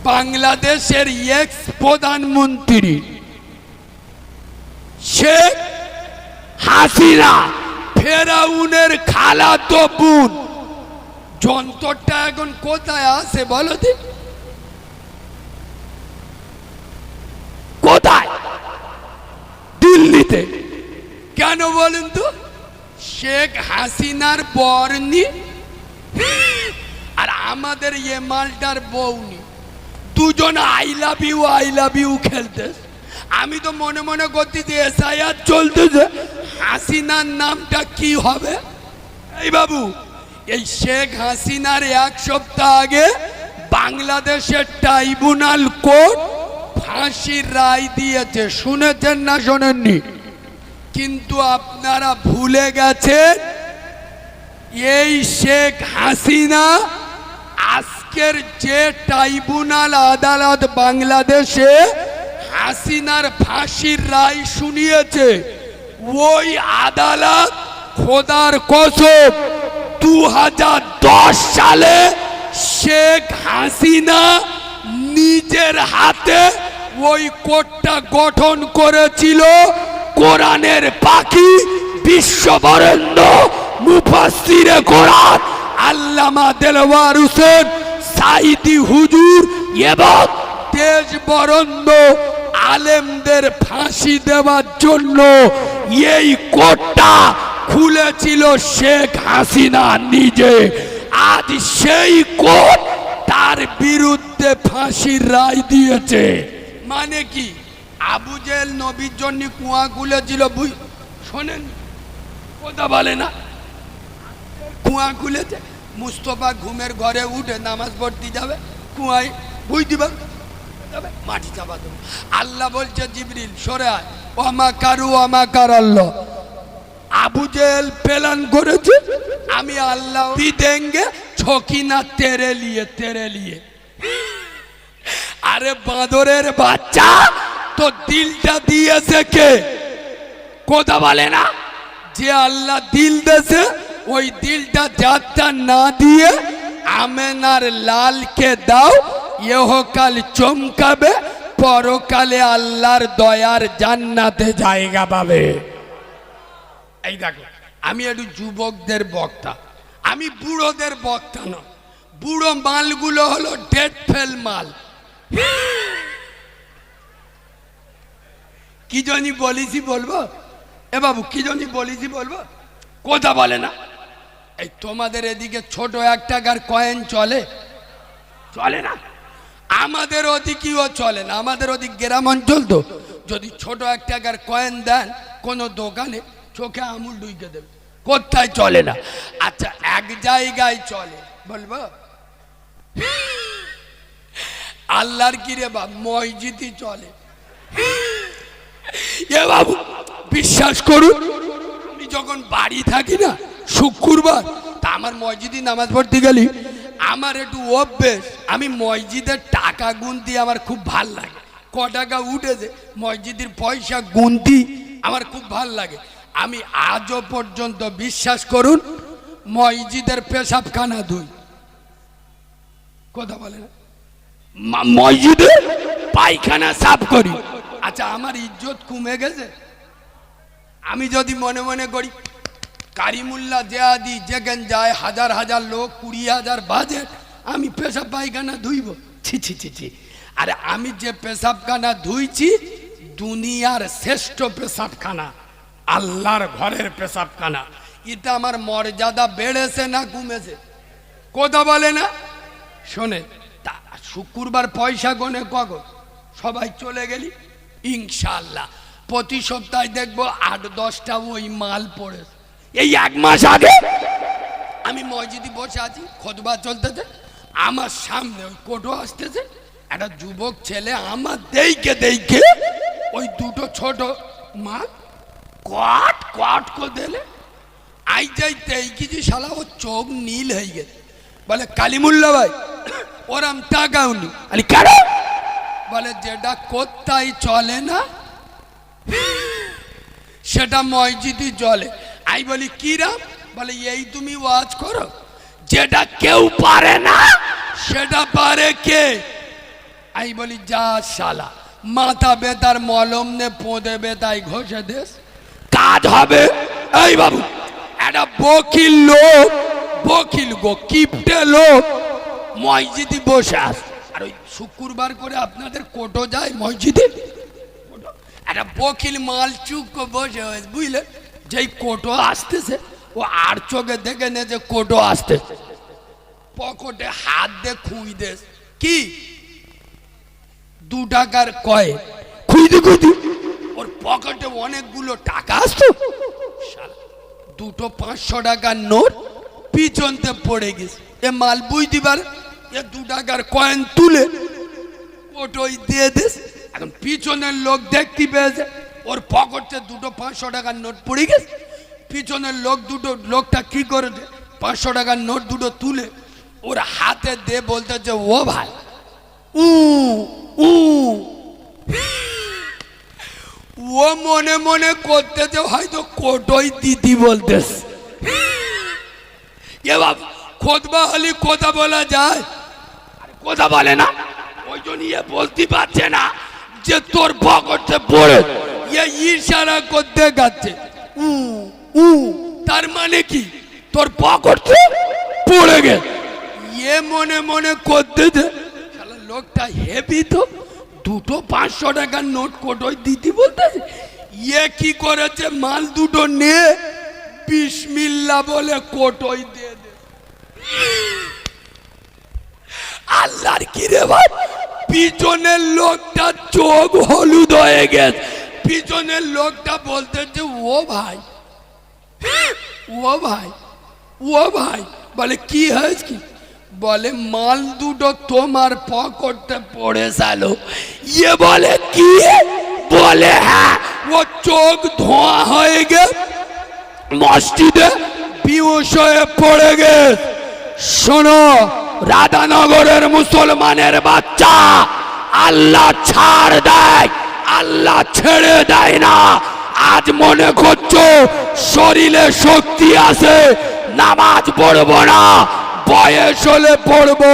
বাংলাদেশের এক্স প্রধানমন্ত্রী শেখ হাসিনা ফেরাউনের খালাতো বোন। যন্ত্রটা এখন কোথায় আছে বলো দি? কোথায়? দিল্লিতে। কেন বলেন তো? শেখ হাসিনার বরনি আর আমাদের এ মালটার বউনি, দুজন আই লাভ ইউ খেলতে। আমি তো মনে মনে করছি যে এসআইআর চলতেছে, হাসিনার নামটা কি হবে? এই বাবু, এই শেখ হাসিনার এক সপ্তাহ আগে বাংলাদেশের ট্রাইব্যুনাল কোর্ট ফাঁসির রায় দিয়েছে, শুনেছেন না শোনেননি? কিন্তু আপনারা ভুলে গেছেন এই শেখ হাসিনা আজকের যে ট্রাইব্যুনাল আদালত বাংলাদেশে হাসিনার ফাঁসির রায় শুনিয়েছে, ওই আদালত খোদার কসম 2010 সালে শেখ হাসিনা নিজের হাতে ওই কোর্টটা গঠন করেছিল। কোরআনের পাখি বিশ্ববরেণ্য মুফাসসিরে কোরআন আল্লামা দেলওয়ার হোসেন সাঈদী হুজুর এবং দেশ বরেণ্য আলেমদের ফাঁসি দেওয়ার জন্য এই কোর্টটা খুলেছিল শেখ হাসিনা নিজে। আজ সেই কোর্ট তার বিরুদ্ধে ফাঁসির রায় দিয়েছে। মানে কি? আবু জেহেল নবীর জন্য কুয়া খুলেছিল, শোনেন কথা বলে না? কুয়া খুলেছে, মুস্তফা ঘুমের ঘরে উঠে নামাজ পড়তে যাবে, কুয়ায় বুঝ দিবে, মাটি চাপা দেবে। আল্লাহ বলছে জিবরিল সরে আয়, ওয়ামাকার আল্লাহ। আবু জেহেল প্ল্যান করেছে আমি আল্লাহ দেঙ্গে ছকিনা তেরে লিয়ে। আরে বাঁদরের বাচ্চা, তো দিলটা দিয়েছে কে? কথা বলে না? যে আল্লাহ দিল দেছে, ওই দিলটা যাত্রা না দিয়ে আমেনার লালকে দাও, ইহকাল চমকাবে, পরকালে আল্লাহর দয়ার জান্নাতে জায়গা পাবে। এই দেখো, আমি একটু যুবকদের বক্তা, আমি বুড়োদের বক্তা না। বুড়ো মালগুলো হলো ডেড ফেল মাল। কি জানি বলিছি বলবো? এ বাবু, কি জানি বলিছি বলবো? কথা বলে না? এই তোমাদের এদিকে ছোট 1 টাকার কয়েন চলে? চলে না। আমাদের ওদিকেও চলে না। আমাদের ওদিক গ্রাম অঞ্চল তো, যদি ছোট 1 টাকার কয়েন দেন কোনো দোকানে, চোখে আমুল ঢুকে দেবে। কোথায় চলে না? আচ্ছা, এক জায়গায় চলে, বলবো? আল্লাহর কি রে বাপ, মসজিদই চলে। এ বাবু বিশ্বাস করুন, আমি যখন বাড়ি থাকি না শুক্রবার, তা আমার মসজিদে নামাজ পড়তে গেলি আমার একটু অভ্যেস, আমি মসজিদের টাকা গুনতি আমার খুব ভাল লাগে। ক টাকা উঠেছে মসজিদের পয়সা গুনতি আমার খুব ভাল লাগে। আমি আজও পর্যন্ত বিশ্বাস করুন মসজিদের পেশাবখানা ধুই। কথা বলে না? মসজিদে পায়খানা সাফ করি। আচ্ছা, আমার ইজ্জত কমে গেছে? আমি যদি মনে মনে করি কারিমুল্লাহ জেহাদি যেখানে যায় হাজার হাজার লোক, 20,000 বাজেট, আমি পেশাব পায়খানা ধুইব? ছি ছি ছি ছি। আরে আমি যে পেশাবখানা ধুইছি দুনিয়ার শ্রেষ্ঠ পেশাবখানা, আল্লাহর ঘরের পেশাবখানা। এটা আমার মর্যাদা বেড়েছে না কমেছে? কথা বলে না? শোনে, শুক্রবার পয়সা গনে কখন সবাই চলে গেলি, ইনশাআল্লাহ প্রতি সপ্তাহে দেখবো 8-10টা ওই মাল পড়েছে। এই 1 মাস আগে আমি মসজিদে বসে আছি, খুতবা চলতেছে, আমার সামনে ওই কোটো আসতেছে, একটা যুবক ছেলে আমার দেইকে ওই দুটো ছোট মাল কট করে দিলে, আই যাইতে কিছু শালা ও চোখ নীল হয়ে গেছে। বলে কালিমুল্লাহ ভাই ওরম টাকা উনি। আরে কেন? বলে যেটা কোথায় চলে না সেটা মসজিদই চলে। আই বলি কিরাম? বলে এই তুমি ওয়াজ করো, যেটা কেউ পারে না সেটা পারে কে? আমি বলি যা শালা, মাথা বেতার মলম নে পোঁদে বেতায় ঘষে দেশ, কাজ হবে? এই বাবু, একটা বকিল লোক, বকিল গো কিপটে লোক মসজিদে বসে আস। আর ওই শুক্রবার করে আপনাদের কোটো যায় মসজিদে, একটা বকিল মাল চুপ করে বসে হয়েছে বুঝলেন। যেই কোটো আসতেছে ও আর চোখে দেখে নে যে কোটো আসতেছে, পকেটে হাত দিয়ে খুঁই দেশ, কি 2 টাকার কয়েন খুঁজতে খুঁজতে ওর পকেটে অনেকগুলো টাকা আসতো, দুটো 500 টাকার নোট পিছনতে পড়ে গেছে। এ মাল বুঝতে পারে, এ 2 টাকার কয়েন তুলে ওটোই দিয়ে দিস। এখন পিছনের লোক দেখতে পেয়েছে ওর পকেটে দুটো 500 টাকার নোট পড়ে গেছে। পিছনের লোকটা কি করেছে, 500 টাকার নোট দুটো তুলে ওর হাতে দে বলতেছে ও ভাই উ উ। ও মনে মনে করতেছে হয়তো কোটোই দিদি বলতেছে। এ বাবা খোদবা হলি কথা বলা যায়, কথা বলে না, ওই জন্য বলতে পারছে না যে তোর পকেটে পড়ে, ইশারা করতে যাচ্ছে উ উ, তার মানে কি তোর পকেটে পড়ে গেছে। মনে মনে করতেছে লোকটা হেভি তো, দুটো 500 টাকার নোট কোটোই দিতে বলতেছে। কি করেছে, মাল দুটো নিয়ে বিসমিল্লাহ বলে কোটোই দিয়ে দে। আল্লাহর কি রে ভাই, পিছনের লোকটা চোখ হলুদ হয়ে গেছে। পিছনের লোকটা বলতেছে ও ভাই ও ভাই ও ভাই, বলে কি হয়েছে কি, বলে মাল দুটো তোমার পকেটে পড়ে গেলো। বলে কি, বলে হ্যাঁ। ও চোখ ধোঁয়া হয়ে গেছে, মসজিদে বেহুশ হয়ে পড়ে গেছে। শোনো রাধানগরের মুসলমানের বাচ্চা, আল্লাহ ছাড় দেয়, আল্লাহ ছেড়ে দেয় না। আজ মনে করছো শরীরে শক্তি আছে, নামাজ পড়বো না, বয়স হলে পড়বো।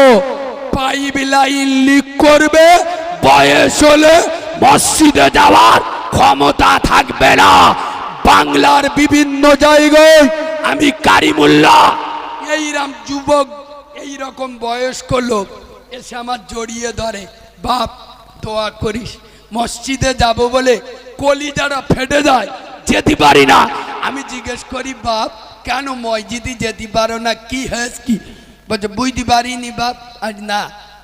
পাইপ লাইন লিক করবে, বয়স হলে মসজিদে যাওয়ার ক্ষমতা থাকবে না। বাংলার বিভিন্ন জায়গায় আমি কারিমুল্লাহ এইরকম যুবক, এইরকম বয়স্ক লোক এসে আমার জড়িয়ে ধরে, বাপ দোয়া করিস, মসজিদে যাব বলে কলিজাটা ফেটে যায়, যেতে পারি না। আমি জিজ্ঞেস করি বাপ কেন মসজিদে যেতে পারো না, কি হয়েছে কি, বলছে বুঝতে পারিনি বাপ। আজ না,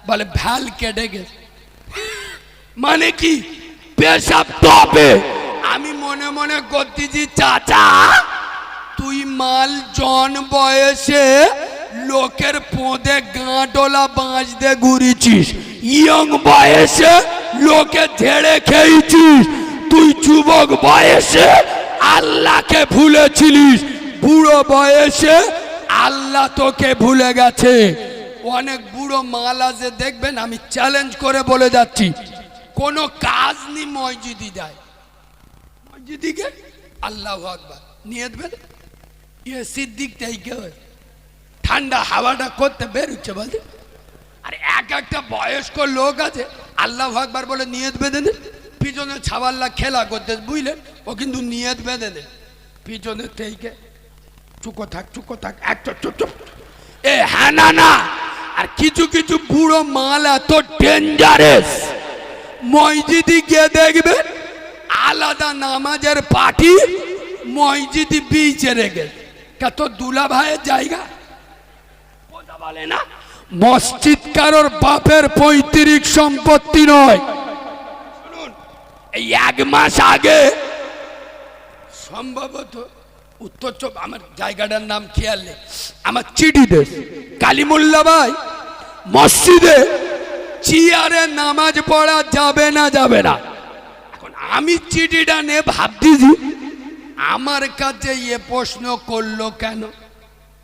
বলে ভ্যাল কেটে গেছে। মানে কি, পেশাব টপে। আমি মনে মনে করতেছি চাচা তুই মাল জন বয়সে লোকের পোঁদে গাঁটলা বাঁশ দিয়ে ঘুরেছিস, ইয়ং বয়সে লোকে ঝেড়ে খেয়েছিস। তুই যুবক বয়সে আল্লাহকে ভুলেছিলিস, বুড়ো বয়সে আল্লাহ তোকে ভুলে গেছে। অনেক বুড়ো মাল আছে দেখবেন, আমি চ্যালেঞ্জ করে বলে যাচ্ছি, কোনো কাজ নি মসজিদে যায়, মসজিদে আল্লাহু আকবার নিয়ে দেবেন, সিদ্দিক থেকে ঠান্ডা হাওয়াটা করতে বেরোচ্ছে বলতে। আর একটা বয়স্ক লোক আছে আল্লাহু আকবার বলে নিয়ত বেঁধে দেন, পিছনে ছাওয়াল্লা খেলা করতে বুঝলেন, ও কিন্তু নিয়ত বেঁধে দেন পিছনে থেকে চুকো থাক চুকো থাক একটা চুপ চুপ। এ হ্যাঁ না না। আর কিছু কিছু বুড়ো মাল এত ডেঞ্জারাস, মসজিদে গিয়ে দেখবেন আলাদা নামাজের পার্টি মসজিদে বিচে রেখে, কত দুলা ভাইয়ের জায়গা বলে না। মসজিদ কারোর বাপের পৈতৃক সম্পত্তি নয়। শুনুন, এই 1 মাস আগে সম্ভবত উত্তর আমার জায়গাটার নাম খেয়াল নেই, আমার চিঠি দেশ কালিমুল্লা ভাই মসজিদে চেয়ারে নামাজ পড়া যাবে না যাবে না। এখন আমি চিঠিটা নিয়ে ভাবতেছি আমার কাছে এ প্রশ্ন করলো কেন,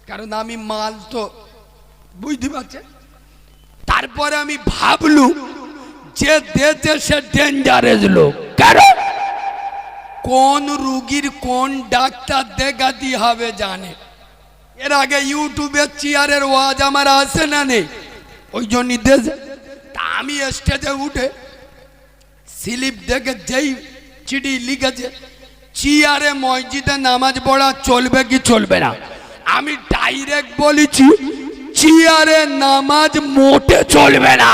কারণ আমি মাল তো বুঝতে পারছেন। তারপরে আমি ভাবলু যে দেশে সে ডেঞ্জারাস লোক, কারণ কোন রুগীর কোন ডাক্তার দেখাতে হবে জানে। এর আগে ইউটিউবে চেয়ারের ওয়াজ আমার আছে না নেই, ওই জন্য দেশে তা আমি স্টেজে উঠে স্লিপ দেখে যেই চিঠি লিখেছে চেয়ারে মসজিদে নামাজ পড়া চলবে কি চলবে না, আমি ডাইরেক্ট বলেছি চেয়ারে নামাজ মোটে চলবে না।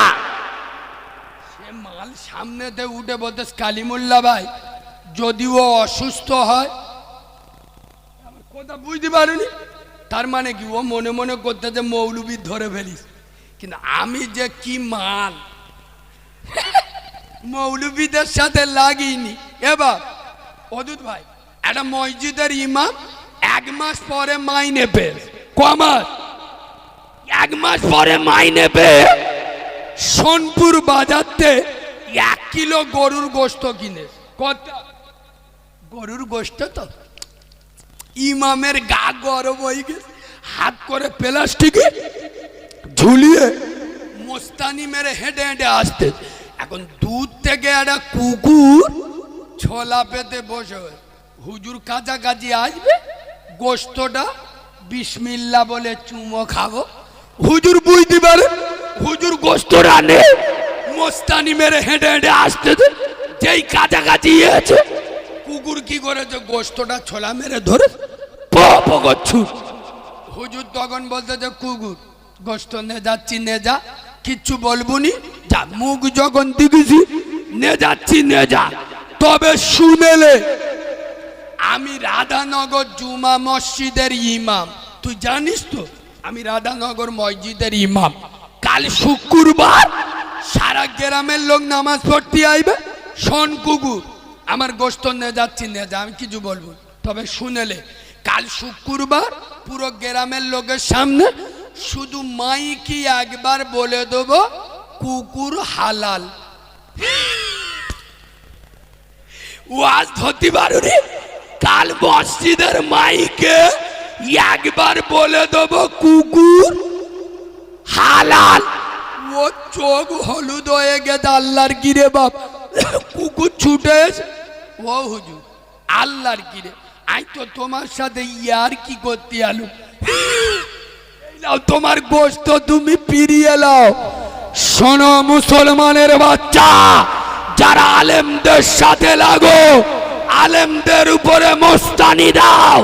সে মাল সামনেতে উঠে বলতে কালিমুল্লাহ ভাই যদি ও অসুস্থ হয়, আমার কথা বুঝতে পারিনি, তার মানে কি ও মনে মনে করতে যে মৌলবি ধরে ফেলিস, কিন্তু আমি যে কি মাল মৌলবীদের সাথে লাগিনি। এবার অদূত ভাই একটা মসজিদের ইমাম 1 মাস পরে মাইনে পেয়ে, কমাস 1 মাস পরে মাইনে পেয়ে সোনপুর বাজারতে 1 কিলো গরুর গোশত কিনে, কত গরুর গোশত, তো ইমামের গা গরম হয়ে গেছে, হাত করে প্লাস্টিকে ঝুলিয়ে মোস্তানি মেরে হেঁটে হেঁটে আসতে। এখন দূর থেকে একটা কুকুর ছোলা পেতে বসে, হুজুর কাছাকাছি আসবে, গোশতটা বিসমিল্লা বলে চুমো খাবো। হুজুর বুঝতে পারে হুজুর গোশতটা নেই, মোস্তানি মেরে হেঁটে হেঁটে আসতে, যেই কাছাকাছি এসেছে কুকুর কি করেছে গোশতটা ছোলা মেরে ধরে করছু। হুজুর তখন বলতে যে কুকুর গোশত নে যাচ্ছি, নে যা, কিচ্ছু বলবুনি, যা, মুখ যখন দিয়েছি নে যাচ্ছি নে যা। তবে শুনেলে আমি রাধানগর জুমা মসজিদের ইমাম, তুই জানিস তো আমি রাধানগর মসজিদের ইমাম। কাল শুক্রবার সারা গ্রামের লোক নামাজ পড়তে আইবে, শোন কুকুর আমার গোশত নে যাচ্ছি নে যা, আমি কিছু বলবো, তবে শুনেলে কাল শুক্রবার পুরো গ্রামের লোকের সামনে শুধু মাইকি একবার বলে দেবো কুকুর হালাল। ওয়াজ ধরতে পারো রে, কাল মসজিদের মাইকে একবার বলে দেবো কুকুর হালাল। ও চোখ হলুদ হয়ে গেছে, আল্লাহর কিরে বাপ, কুকুর ছুটে এসে, ও হুজুর আল্লাহর কিরে, আই তো তোমার সাথে ইয়ার কি করতে আলু, তোমার গোশত তুমি ফিরিয়ে লাও। শোনো মুসলমানের বাচ্চা, যারা আলেমদের সাথে লাগো, আলেমদের উপরে মোস্তানি দাও,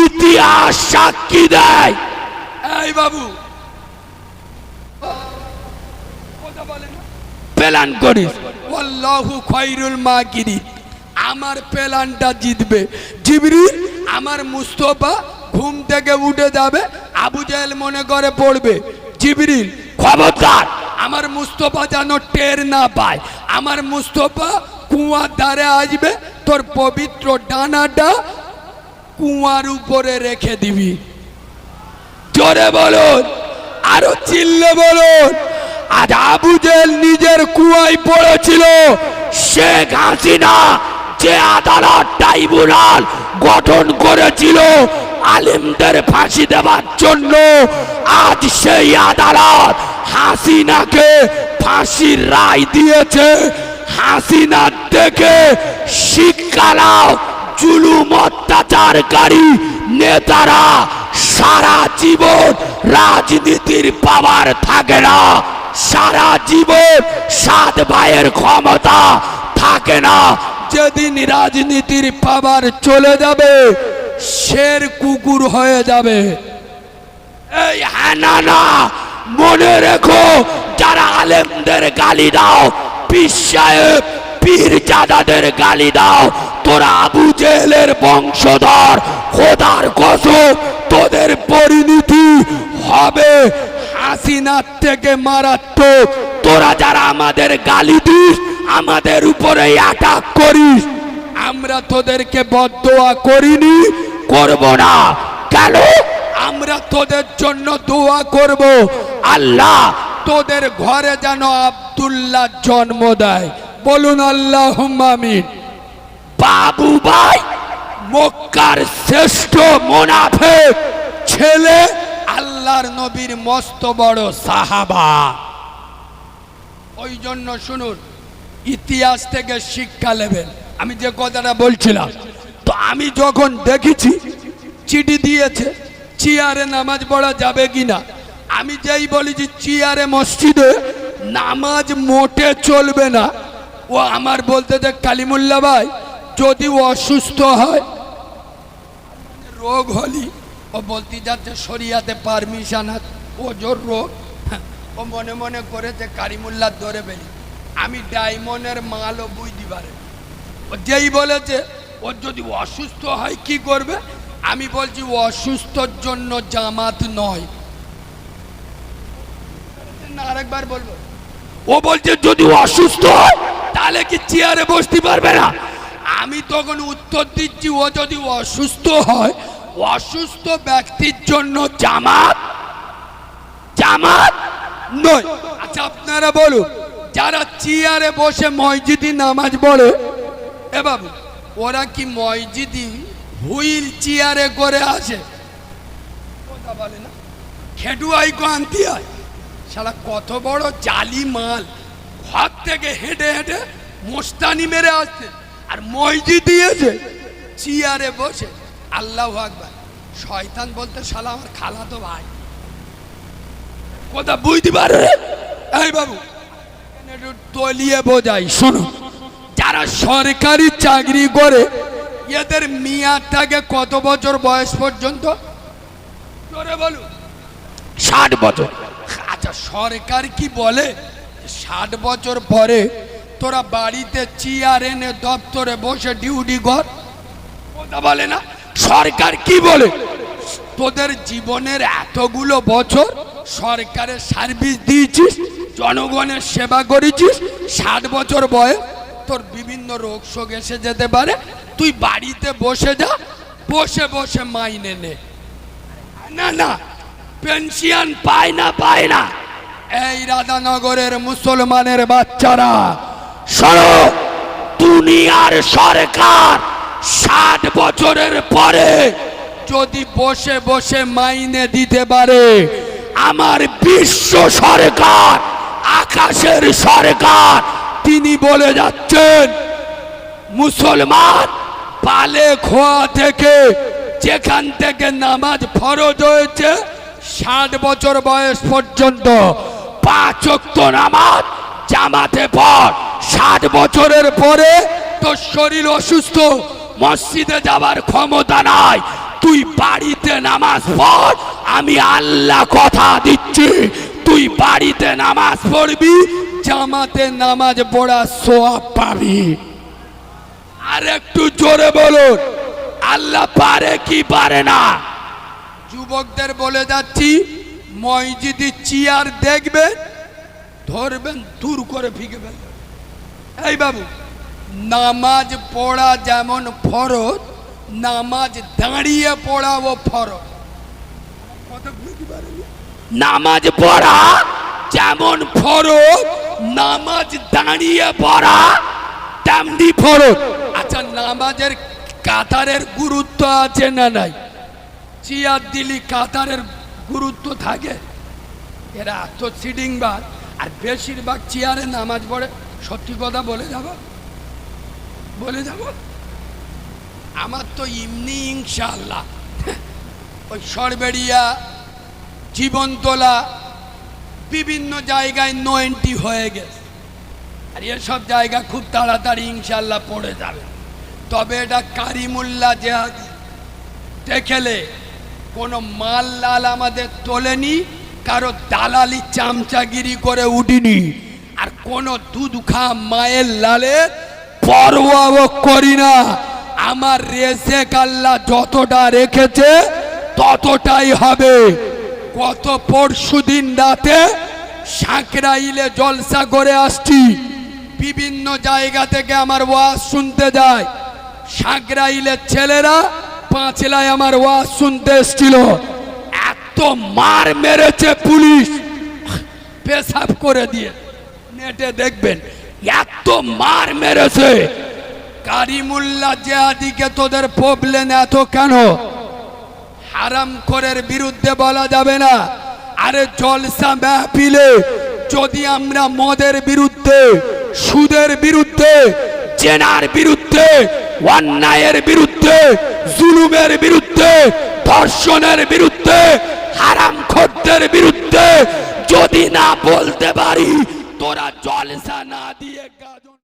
ইতিহাস সাক্ষী দেয়। এই বাবু প্ল্যান করিস, আল্লাহু খায়রুল মাকিরিন, আমার প্ল্যানটা জিতবে। জিবরিল আমার মুস্তফা ঘুম থেকে উঠে যাবে, আবু জাহেল মনে করে পড়বে, জিবরিল খবরদার আমার মুস্তফা যেন টের না পায়, আমার মুস্তফা কুয়ার ধারে আসবে, তোর পবিত্র ডানাটা কুয়ার উপরে রেখে দিবি। জোরে বলুন, আরো চিল্লে বলুন। আজ আবু জাহেল নিজের কুয়ায় পড়েছিল, শেখ হাসিনা যে আদালত ট্রাইব্যুনাল গঠন করেছিল আলেমদের ফাঁসি দেওয়ার জন্য, আজ সেই আদালত হাসিনাকে ফাঁসির রায় দিয়েছে। হাসিনা দেখে শিক্ষা নাও, জুলুম অত্যাচারকারী নেতারা সারা জীবন রাজনীতির পাওয়ার থাকে না, সারা জীবন 7 ভাইয়ের ক্ষমতা থাকে না। যেদিন রাজনীতির পাওয়ার চলে যাবে, শের কুকুর হয়ে যাবে। এই হানানা মনে রেখো, যারা আলেমদের গালি দাও, পীর সাহেব পীরজাদাদের গালি দাও, তোরা আবু জেহেলের বংশধর, খোদার কসম তোদের পরিণতি হবে হাসিনার থেকে মারাত্মক। তোরা যারা আমাদের গালি দিস, আমাদের উপরে অ্যাটাক করিস, আমরা তোদেরকে বদদোয়া করিনি, করব না। কেন? আমরা তোদের জন্য দোয়া করব, আল্লাহ তোদের ঘরে যেন আব্দুল্লাহ জন্ম দেয়। বলুন আল্লাহুম্মা আমিন। বাবু ভাই মক্কার শ্রেষ্ঠ মুনাফিক ছেলে, আল্লাহর নবীর মস্ত বড় সাহাবা। ওই জন্য শুনুন, ইতিহাস থেকে শিক্ষা নেবেন। আমি যে কথাটা বলছিলাম, তো আমি যখন দেখেছি চিঠি দিয়েছে চেয়ারে নামাজ পড়া যাবে কিনা, আমি যেই বলেছি চেয়ারে মসজিদে নামাজ মোটে চলবে না। ও আমার বলতে যে কালিমুল্লাহ ভাই যদি অসুস্থ হয়, রোগ হলি, ও বলতে যাচ্ছে শরিয়াতে পারমিশন আছে, ও জোর রোগ, ও মনে মনে করেছে কারিমুল্লাহ ধরে বেলি আমি ডায়মন্ডের মালও বুঝতে পারে। ও যেই বলেছে ওর যদি অসুস্থ হয় কি করবে, আমি বলছি অসুস্থর জন্য জামাত নয়। না আরেকবার বলবো, ও বলছে যদি অসুস্থ হয় তাহলে কি চেয়ারে বসতে পারবে না। আমি তখন উত্তর দিচ্ছি ও যদি অসুস্থ হয়, অসুস্থ ব্যক্তির জন্য জামাত জামাত নয়। আচ্ছা আপনারা বলুন, যারা চেয়ারে বসে মসজিদে নামাজ পড়ে, এ বাবু ওরা কি মসজিদে হুইল চেয়ারে করে আসে? কথা বলে না, খেটুয়াই আনতে হয়। শালা কত বড় জালি মাল, ঘর থেকে হেঁটে হেঁটে মোস্তানি মেরে আসছে, আর মসজিদ দিয়েছে চেয়ারে বসে। আল্লাহু আকবার। শয়তান বলতে শালা আমার খালাতো ভাই। কথা বুঝতে পারে? এই বাবু একটু তলিয়ে বোঝাই, শোনো, যারা সরকারি চাকরি করে এদের মেয়াদটাকে কত বছর বয়স পর্যন্ত? জোরে বলুন। 60 বছর। আচ্ছা সরকার কি বলে 60 বছর পরে তোরা বাড়িতে চেয়ার এনে দপ্তরে বসে ডিউটি কর? কথা বলে না। সরকার কি বলে তোদের জীবনের এতগুলো বছর সরকারের সার্ভিস দিয়েছিস, জনগণের সেবা করেছিস, 60 বছর বয়স তোর বিভিন্ন রোগ শোক এসে যেতে পারে, তুই বাড়িতে বসে যা, বসে বসে মাইনে নে। না না, পেনশন পায় না। এই রাধানগরের মুসলমানের বাচ্চারা শোনো, দুনিয়ার সরকার 60 বছরের পরে যদি বসে বসে মাইনে দিতে পারে, আমার বিশ্ব সরকার, আকাশের সরকার, তিনি বলে যাচ্ছেন মুসলমান পালে খোয়া থেকে যেখান থেকে নামাজ ফরজ হয়েছে 60 বছর বয়স পর্যন্ত 5 ওয়াক্ত নামাজ জামাতে পড়। 60 বছরের পরে তোর শরীর অসুস্থ, মসজিদে যাবার ক্ষমতা নাই, তুই বাড়িতে নামাজ পড়। আমি আল্লাহ কথা দিচ্ছি, তুই বাড়িতে নামাজ পড়বি, জামাতে নামাজ পড়া সওয়াব পাবি। আর একটু জোরে বলুন, আল্লাহ পারে কি পারে না? যুবকদের বলে যাচ্ছি, মসজিদে চেয়ার দেখবেন, ধরবেন, দূর করে ফিকে ফেলবেন। এই বাবু, নামাজ পড়া যেমন ফরজ, নামাজ দাঁড়িয়ে পড়াও ফরজ। নামাজ পড়া যেমন ফরজ, নামাজ দাঁড়িয়ে পড়া তেমনি ফরজ। আচ্ছা নামাজের কাতারের গুরুত্ব আছে না নাই? চেয়ার দিলি কাতারের গুরুত্ব থাকে? এরা এত সিডিং বার, আর বেশিরভাগ চেয়ারে নামাজ পড়ে। সত্যি কথা বলে যাব, আমার তো এমনি ইনশাআল্লাহ ওই সরবেড়িয়া, জীবনতলা, বিভিন্ন জায়গায় 90 হয়ে গেছে, আর এসব জায়গা খুব তাড়াতাড়ি ইনশাআল্লাহ পড়ে যাবে। তবে এটা কারিমুল্লাহ জেহাদি দেখেলে কোনো মাল লাল আমাদের তোলেনি, কারো দালালি চামচাগিরি করে উঠিনি, আর কোনো দুধ খা মায়ের লালে পরোয়াও করি না। আমার রেজেক আল্লাহ যতটা রেখেছে ততটাই হবে। গত পরশুদিন রাতে সাঁকরাইলে জলসা করে আসছি, বিভিন্ন জায়গা থেকে আমার ওয়াজ শুনতে যায়। সাঁকরাইলের ছেলেরা পাঁচলায় আমার ওয়াজ শুনতে এসেছিল। এত মার মেরেছে পুলিশ, পেশাব করে দিয়ে, নেটে দেখবেন, এত মার মেরেছে। কারিমুল্লাহ জেহাদিকে তোদের প্রবলেম এত কেন? হারামখোরের বিরুদ্ধে বলা যাবে না। আরে জলসা মাহফিলে যদি আমরা মদের বিরুদ্ধে, সুদের বিরুদ্ধে, জেনার বিরুদ্ধে, অন্যায়ের বিরুদ্ধে, জুলুমের বিরুদ্ধে, ধর্ষণের বিরুদ্ধে, হারামখোরদের বিরুদ্ধে যদি না বলতে পারি, তোরা জলসা না দিয়ে গাজন